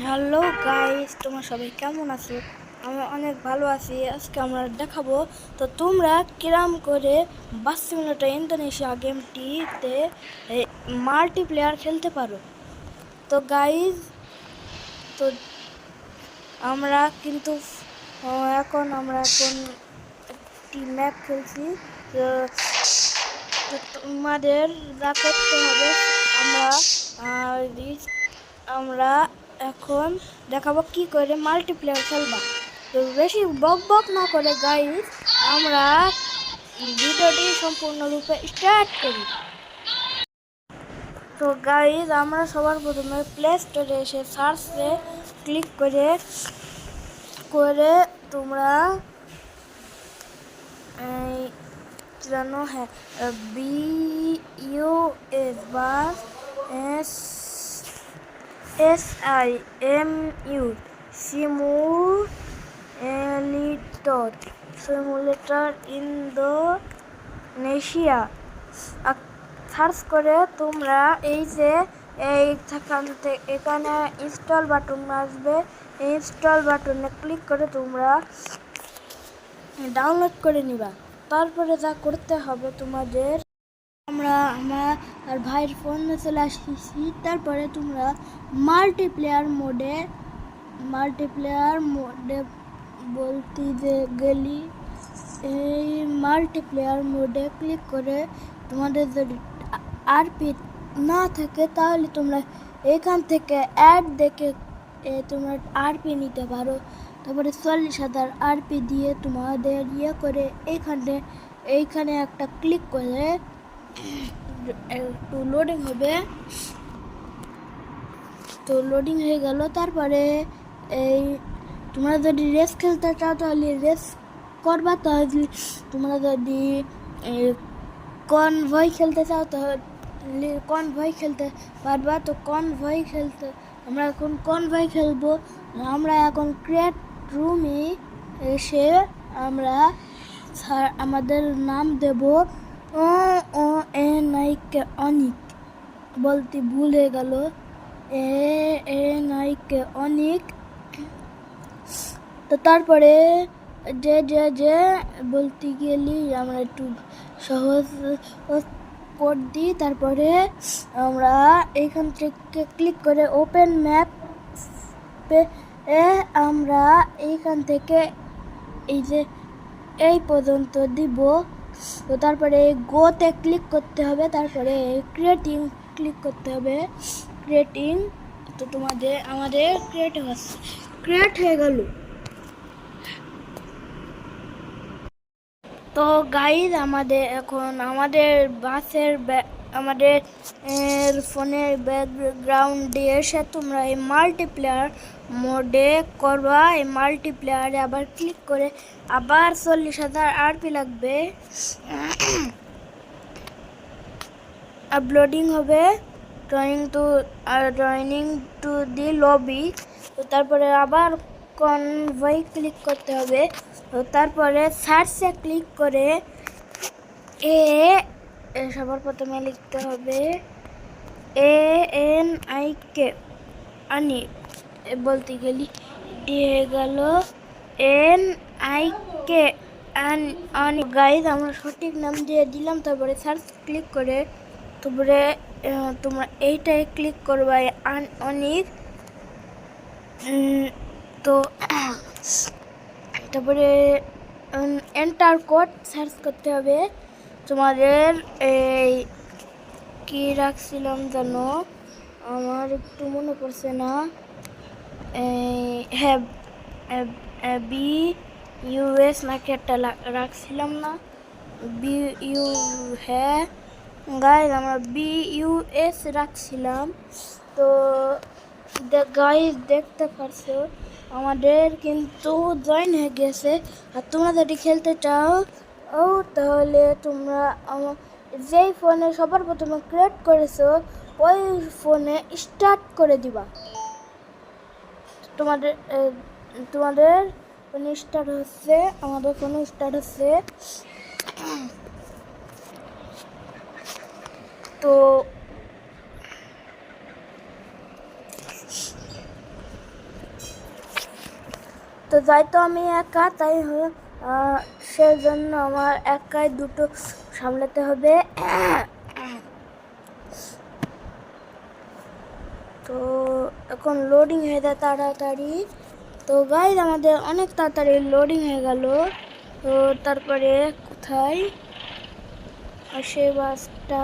Hello guys, তোমরা সবাই কেমন আছো? আমি অনেক ভালো আছি। আজকে আমরা দেখাবো তো তোমরা কিরাম করে বাস সিমুলেটর ইন্দোনেশিয়া গেমটিতে মাল্টিপ্লেয়ার খেলতে পারো। তো গাইস, তো আমরা কিন্তু আমরা এখন একটি ম্যাপ খেলছি। তো তো তোমাদের যা করতে হবে, আমরা আমরা এখন দেখাবো কি করে মাল্টিপ্লেয়ার খেলবা। তো বেশি বক বক না করে গাইস, আমরা ভিডিওটি সম্পূর্ণরূপে স্টার্ট করি। তো গাইস, আমরা সবার প্রথমে প্লে স্টোরে এসে সার্চে ক্লিক করে করে তোমরা জানো, হ্যাঁ, BUS বা SIMU সিমুলেটর ইন্দোনেশিয়া সার্চ করে তোমরা এখানে ইনস্টল বাটন আসবে। ইনস্টল বাটনে ক্লিক করে তোমরা ডাউনলোড করে নিবা। তারপরে যা করতে হবে তোমাদের, আমার আর ভাইয়ের ফোনে চলে আসতেছি। তারপরে তোমরা মাল্টিপ্লেয়ার মোডে বলতে গেলি এই মাল্টিপ্লেয়ার মোডে ক্লিক করে তোমাদের যদি আরপি না থাকে তাহলে তোমরা এখান থেকে অ্যাড দেখে তোমরা আরপি নিতে পারো। তারপরে 40,000 আরপি দিয়ে তোমাদের করে এইখানে একটা ক্লিক করে একটু লোডিং হবে। তো লোডিং হয়ে গেল। তারপরে তোমরা যদি রেস খেলতে চাও তাহলে রেস করবা। তাহলে তোমরা যদি কনভয় খেলতে চাও তাহলে কনভয় খেলতে পারবা। তো কনভয় খেলতে আমরা এখন কনভয় খেলবো। আমরা এখন ক্রিয়েট রুমে এসে আমরা আমাদের নাম দেব অনিক, বলতে ভুল হয়ে গেল, অনিক। তো তারপরে যে বলতে গেলি আমরা একটু সহজ কোড দিই। তারপরে আমরা এইখান থেকে ক্লিক করে ওপেন ম্যাপ আমরা এইখান থেকে এই পর্যন্ত দিব। তো তারপরে গোতে ক্লিক করতে হবে। তারপরে ক্রিয়েটিং ক্লিক করতে হবে। তো আমাদের ক্রিয়েট হয়ে গেল। তো গাইজ, আমাদের আমাদের ফোনের ব্যাকগ্রাউন্ডে এসে তোমরা এই মাল্টিপ্লেয়ার মোডে করবা। এই মাল্টিপ্লেয়ারে আবার ক্লিক করে আবার 40,000 আরপি লাগবে। আপলোডিং হবে, জয়নিং টু দি লবি। তো তারপরে আবার কনভয় ক্লিক করতে হবে। তো তারপরে সার্চে ক্লিক করে সবার প্রথমে লিখতে হবে ANIK, অনিক বলতে গেলি দিয়ে গেল NIK অনিক। গাইজ, আমরা সঠিক নাম দিয়ে দিলাম। তারপরে সার্চ ক্লিক করে তোমরা এইটাই ক্লিক করবা, অনিক। তো তারপরে এন্টার কোড সার্চ করতে হবে। তোমাদের কি রাখছিলাম জানো, আমার একটু মনে পড়ছে না। হ্যাঁ, BUS নাকি একটা রাখছিলাম না, হ্যাঁ গাইজ, আমরা BUS রাখছিলাম। তো গাইজ, দেখতে পারছো আমাদের কিন্তু জয়েন হয়ে গেছে। আর তোমরা যদি খেলতে চাও তাহলে তোমরা যেই ফোনে সবার প্রথমে ক্রিয়েট করেছো ওই ফোনে স্টার্ট করে দিবা। তোমাদের ফোনে স্টার্ট হচ্ছে, আমাদের ফোনে স্টার্ট হচ্ছে। তো তো যাই তো আমি একা, তাই সেজন্য আমার একাই দুটো সামলাতে হবে। তো এখন লোডিং হয়ে যায় তাড়াতাড়ি। তো গাইজ আমাদের অনেক তাড়াতাড়ি লোডিং হয়ে গেল। তো তারপরে কোথায় সেই বাসটা,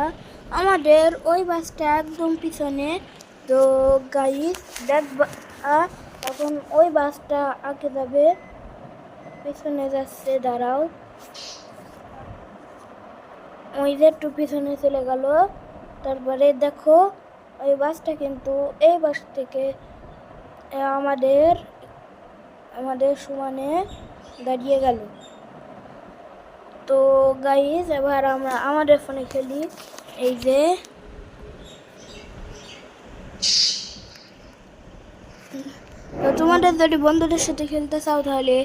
আমাদের ওই বাসটা একদম পিছনে। তো গাইজ দেখবা এখন ওই বাসটা আগে যাবে, পিছনে যাচ্ছে, দাঁড়াও, ওই যে একটু পিছনে চলে গেল। তারপরে দেখো ওই বাসটা কিন্তু এই বাস থেকে আমাদের সমানে দাঁড়িয়ে গেল। তো গাইজ এবার আমরা আমাদের ফোনে খেলি। এই যে তো তোমাদের যদি বন্ধুদের সাথে খেলতে চাও তাহলে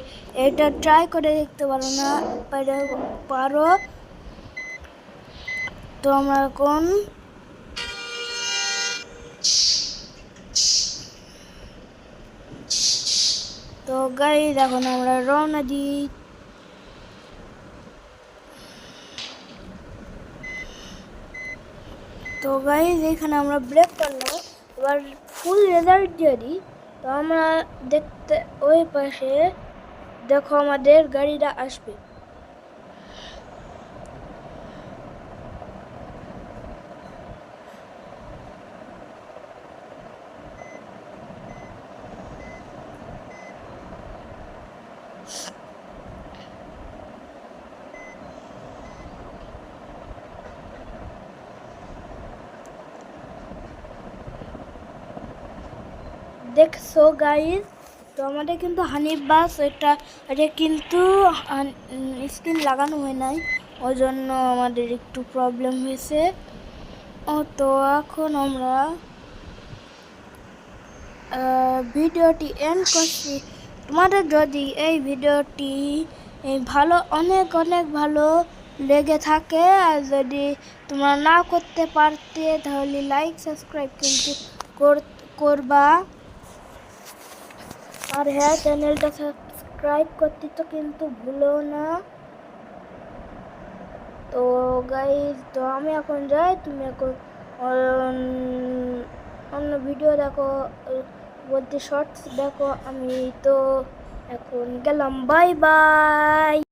এটা ট্রাই করে দেখতে পারো। তো আমরা এখন তো গাইজ এখন আমরা রওনা দিই। তো গাইজ এখানে আমরা ব্রেক করলাম, এবার ফুল রেজাল্ট দিয়ে দিই। তো আমরা দেখতে ওই পাশে দেখো আমাদের গাড়িটা আসবে। দেখছো গাইজ, তো আমাদের কিন্তু হানিফ বাস এটা কিন্তু স্ক্রিন লাগানো হয় নাই, ওই জন্য আমাদের একটু প্রবলেম হয়েছে। তো এখন আমরা ভিডিওটি এন্ড করছি। তোমাদের যদি এই ভিডিওটি অনেক ভালো লেগে থাকে, আর যদি তোমরা না করতে পারতে তাহলে লাইক সাবস্ক্রাইব কিন্তু করবা। আর হ্যাঁ, চ্যানেলটা সাবস্ক্রাইব করতে তো কিন্তু ভুলো না। তো গাইজ, তো আমি এখন যাই, তুমি এখন অন্য ভিডিও দেখো, বলতে শর্টস দেখো। আমি তো এখন গেলাম, বাই বাই।